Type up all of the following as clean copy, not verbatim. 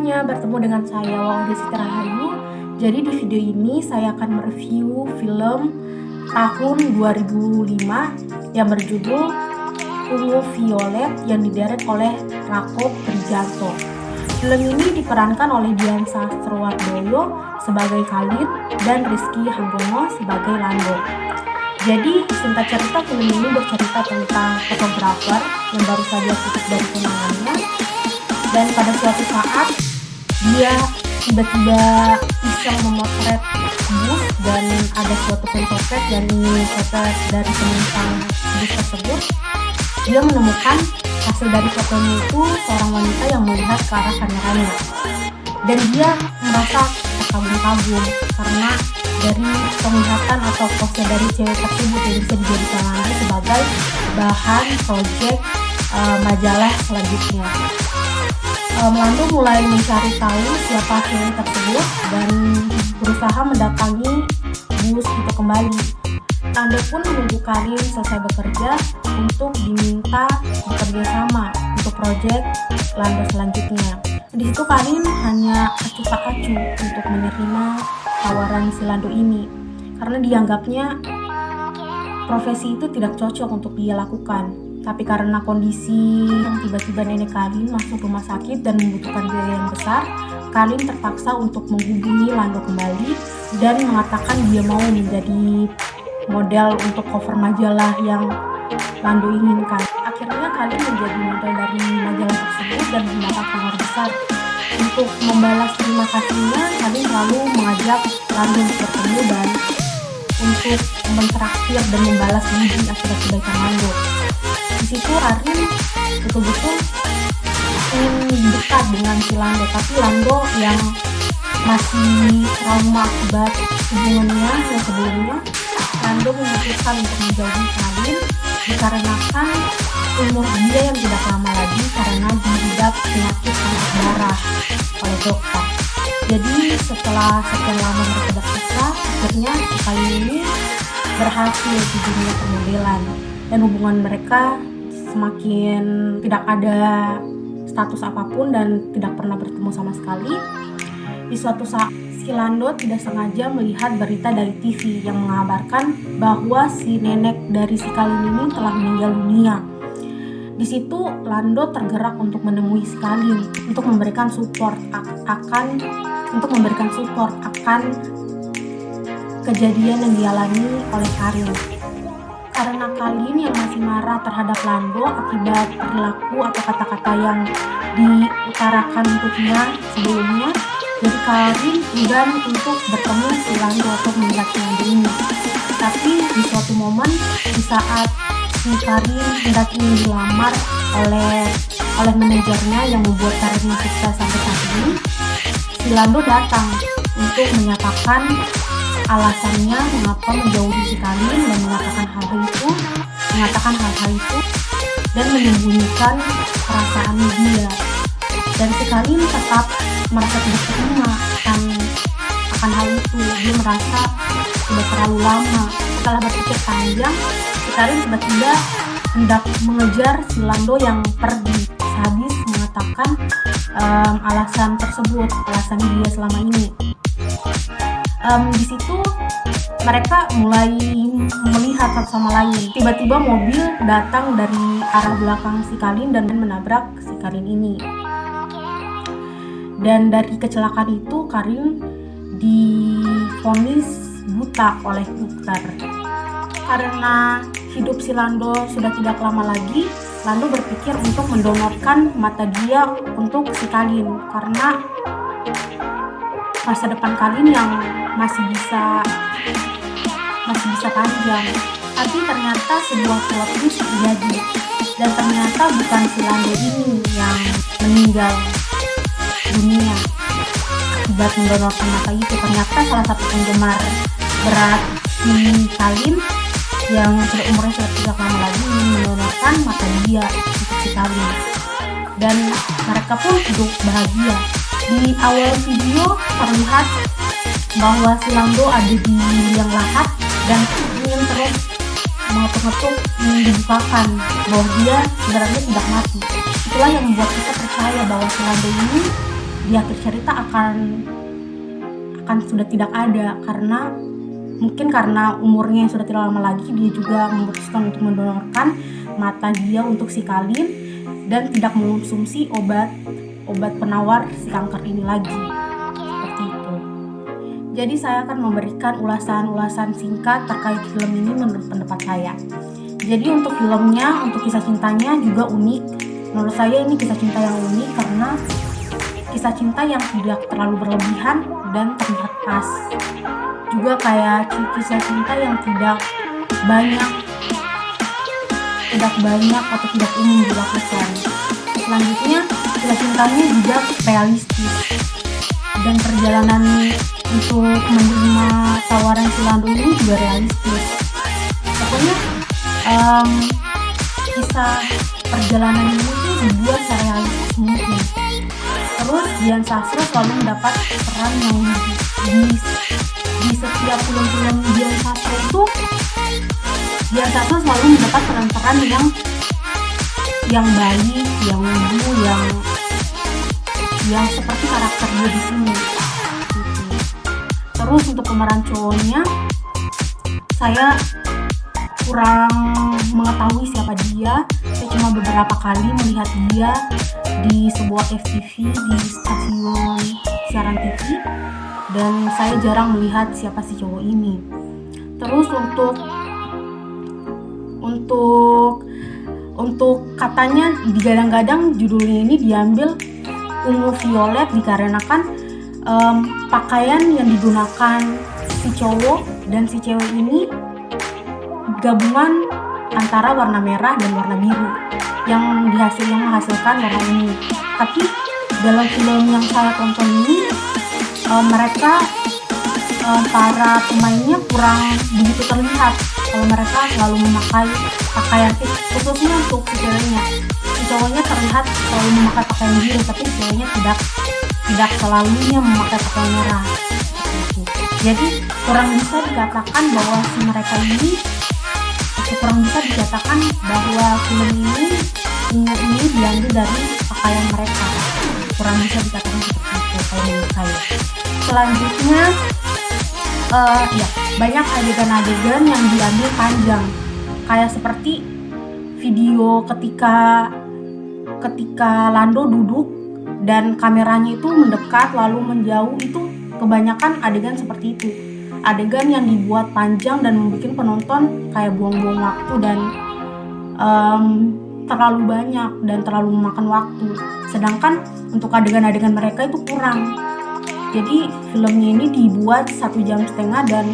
semuanya, bertemu dengan saya Waudia Siti Rahayu. Jadi di video ini saya akan mereview film tahun 2005 yang berjudul Ungu Violet yang didirect oleh Rako Prijanto. Film ini diperankan oleh Dian Sastrowardoyo sebagai Khalid dan Rizky Hanggono sebagai Lando. Jadi singkat cerita, film ini bercerita tentang fotografer yang baru saja putus dari tunangannya, dan pada suatu saat dia tiba-tiba iseng memotret bus dan ada suatu pencopet yang ingin copet dari penumpang bus tersebut. Dia menemukan hasil dari fotonya itu seorang wanita yang melihat ke arah kameranya, dan dia merasa terkagum-kagum karena dari penglihatan atau pose dari cewek tersebut yang bisa dijadikan lagi sebagai bahan proyek majalah selanjutnya. Lando mulai mencari tahu siapa cewek tersebut dan berusaha mendatangi bus itu kembali. Lando pun menunggu Karin selesai bekerja untuk diminta bekerja sama untuk proyek Lando selanjutnya. Di situ Karin hanya acuh tak acuh untuk menerima tawaran si Lando ini karena dianggapnya profesi itu tidak cocok untuk dia lakukan. Tapi karena kondisi yang tiba-tiba nenek Karin masuk rumah sakit dan membutuhkan biaya yang besar, Karin terpaksa untuk menghubungi Lando kembali dan mengatakan dia mau menjadi model untuk cover majalah yang Lando inginkan. Akhirnya Karin menjadi model dari majalah tersebut dan mendapat honor besar. Untuk membalas terima kasihnya, Karin selalu mengajak Lando untuk bertemu dan untuk mentraktir dan membalas budi akibat kebaikan Lando. Di situ Karin betul-betul ingin dekat dengan si Lando, tapi Lando yang masih trauma akibat hubungannya yang sebelumnya, Lando memutuskan untuk menjauhi Karin dikarenakan umur dia yang tidak lama lagi karena diidap penyakit kanker darah oleh dokter. Jadi setelah sekian lama mereka berpisah, akhirnya kali ini berhasil di dunia permodelan dan hubungan mereka semakin tidak ada status apapun dan tidak pernah bertemu sama sekali. Di suatu saat si Lando tidak sengaja melihat berita dari TV yang mengabarkan bahwa si nenek dari si Kalin ini telah meninggal dunia. Di situ Lando tergerak untuk menemui si Kalin untuk memberikan support akan kejadian yang dialami oleh Karin. Karena Kalin yang masih marah terhadap Lando akibat perilaku atau kata-kata yang diutarakan untuknya sebelumnya, jadi Karin enggan untuk bertemu si Lando atau melihat si Lando ini. Tapi di suatu momen, di saat si Karin hendak ingin dilamar oleh manajernya yang membuat karirnya sukses sampai saat ini, si Lando datang untuk menyatakan alasannya mengapa menjauhi si Kalin dan mengatakan hal-hal itu dan menyembunyikan perasaan dia. Dan si Kalin tetap merasa tidak terima akan hal itu. Dia merasa sudah terlalu lama. Setelah berpikir panjang, si Kalin tiba-tiba hendak mengejar si Lando yang pergi. Sadis mengatakan alasan dia selama ini. Di situ mereka mulai melihat satu sama lain. Tiba-tiba mobil datang dari arah belakang si Kalin dan menabrak si Kalin ini. Dan dari kecelakaan itu Karin divonis buta oleh dokter. Karena hidup si Lando sudah tidak lama lagi, Lando berpikir untuk mendonorkan mata dia untuk si Kalin karena masa depan Kalin yang masih bisa panjang. Tapi ternyata sebuah plot twist terjadi, dan ternyata bukan si Lando ini yang meninggal dunia akibat mendonorkan mata itu. Ternyata salah satu penggemar berat si Kalin yang umurnya sudah tidak lama lagi ingin mendonorkan mata dia untuk si Kalin, dan mereka pun hidup bahagia. Di awal video terlihat bahwa si Lando ada di liang lahat dan ingin terus mengetuk-ngetuk ingin dibukakan bahwa dia sebenarnya tidak mati. Itulah yang membuat kita percaya bahwa si Lando ini di akhir cerita akan sudah tidak ada, karena mungkin karena umurnya yang sudah tidak lama lagi, dia juga memutuskan untuk mendonorkan mata dia untuk si Kalin dan tidak mengonsumsi obat penawar si kanker ini lagi. Seperti itu. Jadi saya akan memberikan ulasan singkat terkait film ini menurut pendapat saya. Jadi untuk filmnya, untuk kisah cintanya juga unik. Menurut saya ini kisah cinta yang unik karena kisah cinta yang tidak terlalu berlebihan dan terlihat pas. Juga kayak kisah cinta yang tidak banyak atau tidak umum dilakukan. Selanjutnya, kisah cintanya juga realistis dan perjalanan untuk menerima tawaran si Lando ini juga realistis. Pokoknya kisah perjalanan ini tuh dibuat serealistis mungkin. Terus Dian Sastro selalu mendapat peran yang di setiap film-film Dian Sastro itu, Dian Sastro selalu mendapat peran-peran yang baik, yang lugu, yang seperti karakter dia di sini. Terus untuk pemeran cowoknya, saya kurang mengetahui siapa dia. Saya cuma beberapa kali melihat dia di sebuah FTV, di stasiun siaran TV, dan saya jarang melihat siapa si cowok ini. Terus untuk katanya digadang-gadang judulnya ini diambil ungu violet dikarenakan pakaian yang digunakan si cowok dan si cewek ini gabungan antara warna merah dan warna biru yang menghasilkan warna ungu. Tapi dalam film yang saya tonton ini mereka para pemainnya kurang begitu terlihat kalau mereka selalu memakai pakaian, khususnya untuk si ceweknya. Si cowoknya terlihat selalu memakai pakaian biru, tapi si ceweknya tidak selalunya memakai pakaian merah. Jadi kurang bisa dikatakan bahwa film ini diambil dari pakaian mereka. Kurang bisa dikatakan seperti itu kalau menurut saya. Selanjutnya banyak adegan-adegan yang diambil panjang, kayak seperti video ketika Lando duduk dan kameranya itu mendekat lalu menjauh, itu kebanyakan adegan seperti itu. Adegan yang dibuat panjang dan membuat penonton kayak buang-buang waktu dan terlalu banyak dan terlalu memakan waktu. Sedangkan untuk adegan-adegan mereka itu kurang. Jadi filmnya ini dibuat 1,5 jam dan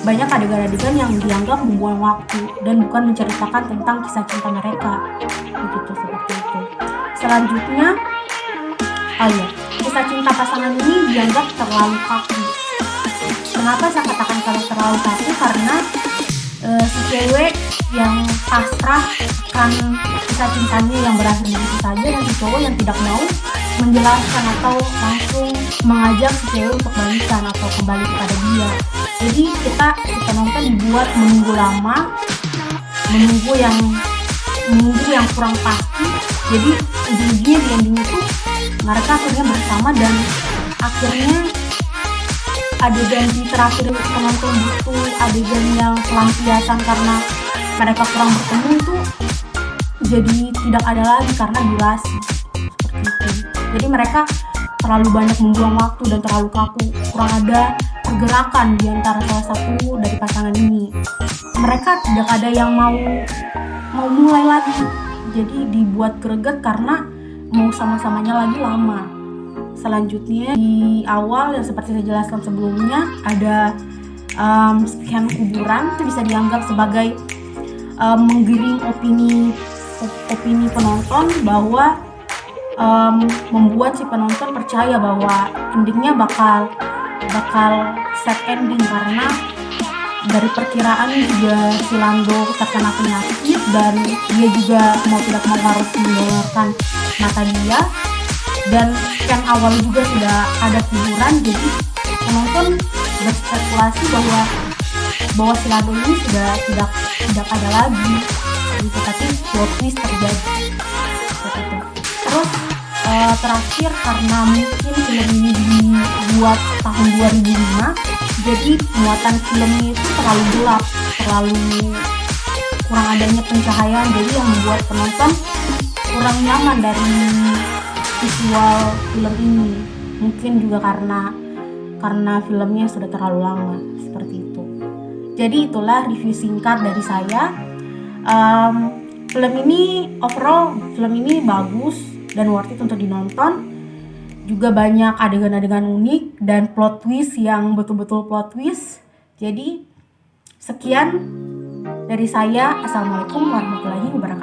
banyak adegan-adegan yang dianggap membuang waktu dan bukan menceritakan tentang kisah cinta mereka. Begitu, seperti itu. Selanjutnya, kisah cinta pasangan ini dianggap terlalu kaku. Kenapa saya katakan kalau terlalu kaku? Karena si cewek yang pasrah akan kisah cintanya yang berakhir begitu saja, dan si cowok yang tidak mau menjelaskan atau langsung mengajak si cewek untuk balikan atau kembali kepada dia. Jadi kita si penonton dibuat menunggu lama, menunggu yang kurang pasti. Jadi ujung-ujungnya di ending itu mereka akhirnya bersama, dan akhirnya adegan di terakhir penonton butuh adegan yang pelampiasan karena mereka kurang bertemu itu jadi tidak ada lagi karena durasi seperti itu. Jadi mereka terlalu banyak membuang waktu dan terlalu kaku, kurang ada pergerakan di antara salah satu dari pasangan ini. Mereka tidak ada yang mau mulai lagi, jadi dibuat greget karena mau sama-samanya lagi lama. Selanjutnya di awal yang seperti saya jelaskan sebelumnya ada scan kuburan, itu bisa dianggap sebagai menggiring opini penonton, bahwa membuat si penonton percaya bahwa endingnya bakal sad ending, karena dari perkiraan juga si Lando terkena penyakit dan dia juga mau tidak mau harus mendonorkan mata dia, dan scan awal juga sudah ada kuburan, jadi penonton berspekulasi bahwa si Lando ini sudah tidak ada lagi gitu, tapi plot twist terjadi seperti itu. Terus terakhir karena mungkin film ini dibuat tahun 2005, jadi muatan filmnya itu terlalu gelap, terlalu kurang adanya pencahayaan, jadi yang membuat penonton kurang nyaman dari visual film ini. Mungkin juga karena filmnya sudah terlalu lama, seperti itu. Jadi itulah review singkat dari saya. Film ini bagus dan worth it untuk dinonton. Juga banyak adegan-adegan unik dan plot twist yang betul-betul plot twist. Jadi sekian dari saya. Assalamualaikum warahmatullahi wabarakatuh.